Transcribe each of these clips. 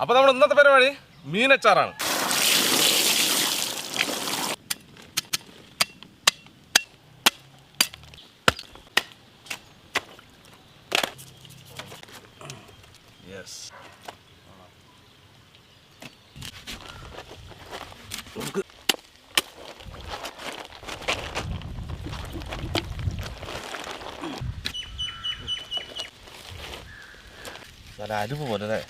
അപ്പോൾ നമ്മുടെ ഇന്നത്തെ പരിപാടി മീനച്ചാറാണ്. നല്ല അരിവ് പോലെ അല്ലേ?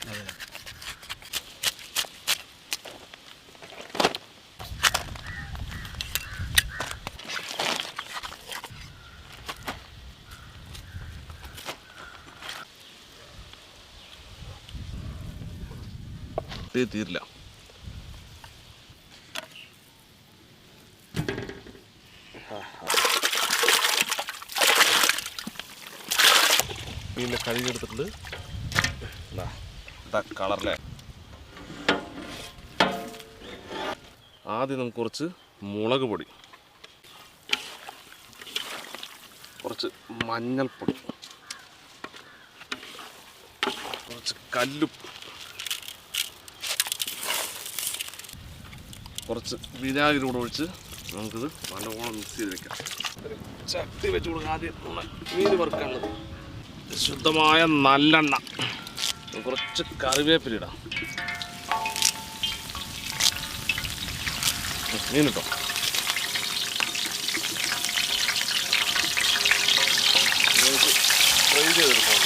തീരില്ല. മീനിനെ കഴുകിയെടുത്തിട്ടുണ്ട്. കളറല്ലേ. ആദ്യം നമുക്ക് കുറച്ച് മുളക് പൊടി, കുറച്ച് മഞ്ഞൾപ്പൊടി, കുറച്ച് കല്ലുപ്പ്, കുറച്ച് വിനാഗിരി കൂടെ ഒഴിച്ച് നമുക്കിത് നല്ലവണ്ണം മിക്സ് ചെയ്ത് വെക്കാം. ചട്ടി വെച്ച് കൊടുക്കാം. ആദ്യം നമ്മൾ മീൻ വറുക്കാനുള്ളത് ശുദ്ധമായ നല്ലെണ്ണ, കുറച്ച് കറിവേപ്പില ഇടാം. മീൻ കിട്ടോ. ഫ്രൈ ചെയ്തെടുക്കാം.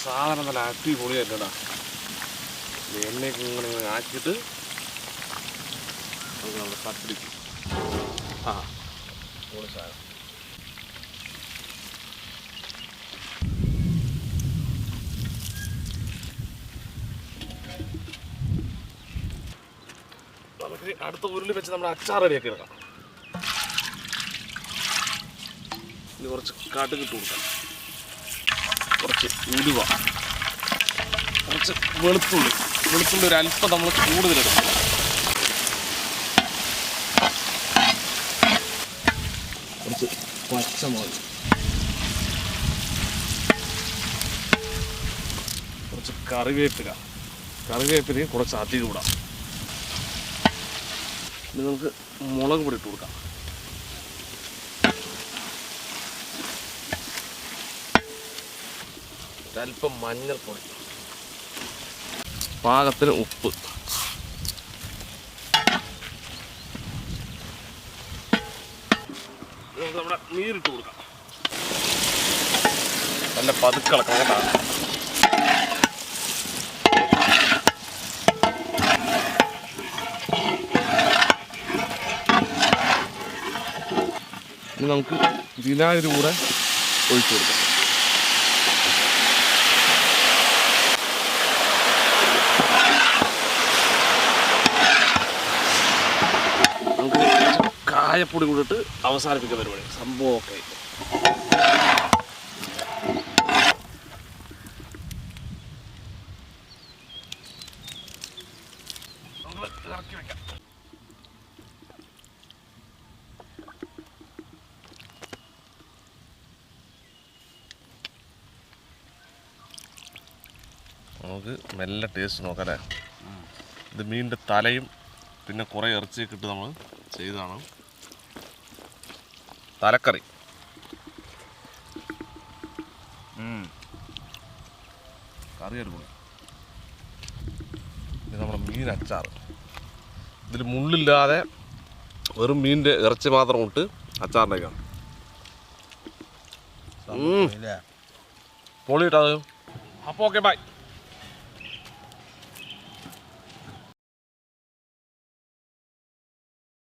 സാധനം നല്ല അടിപൊളിയായിട്ടാ. എണ്ണയൊക്കെ ഇങ്ങനെ ആക്കിയിട്ട് നമ്മുടെ പത്തിരിക്ക് പൊളി സാധനം. നമുക്ക് അടുത്ത ഉരുളി വെച്ച് നമ്മുടെ അച്ചാർ റെഡിയാക്കി എടുക്കാം. ഇനി കുറച്ച് കടുക് ഇട്ട് കൊടുക്കാം, കുറച്ച് ഉലുവ, കുറച്ച് വെളുത്തുള്ളി ഒരു അല്പം നമ്മൾ കൂടുതലെടുക്കും. കുറച്ച് പച്ചമുളക്, കുറച്ച് കറിവേപ്പിലയും കുറച്ച് അധികം ഇടാം. ഇനി നമുക്ക് മുളക് പൊടി ഇട്ട് കൊടുക്കാം. ഒരല്പം മഞ്ഞൾപ്പൊടി, പാകത്തിന് ഉപ്പ്, നമുക്ക് നമ്മുടെ മീനിട്ട് കൊടുക്കാം. നല്ല പതുക്കളക്കാം കേട്ടോ. ഇനി നമുക്ക് വിനാഗിരി കൂടെ ഒഴിച്ചു കൊടുക്കാം. കായപ്പൊടി കൂടിയിട്ട് അവസാനിപ്പിക്കുന്ന പരിപാടി. സംഭവം ഒക്കെ ഇറക്കി വെക്കാം. നമുക്ക് മെല്ലെ ടേസ്റ്റ് നോക്കാം അല്ലേ. ഇത് മീനിൻ്റെ തലയും പിന്നെ കുറേ ഇറച്ചിയൊക്കെ ഇട്ട് നമ്മൾ ചെയ്തതാണ് തലക്കറി. കറി എടുക്കണം. ഇത് നമ്മുടെ മീൻ അച്ചാർ. ഇതിൽ മുള്ളില്ലാതെ വെറും മീനിൻ്റെ ഇറച്ചി മാത്രം ഇട്ട് അച്ചാറിൻ്റെയൊക്കെയാണ്. പൊളിയിട്ടത്. അപ്പോൾ ഓക്കെ, ബൈ.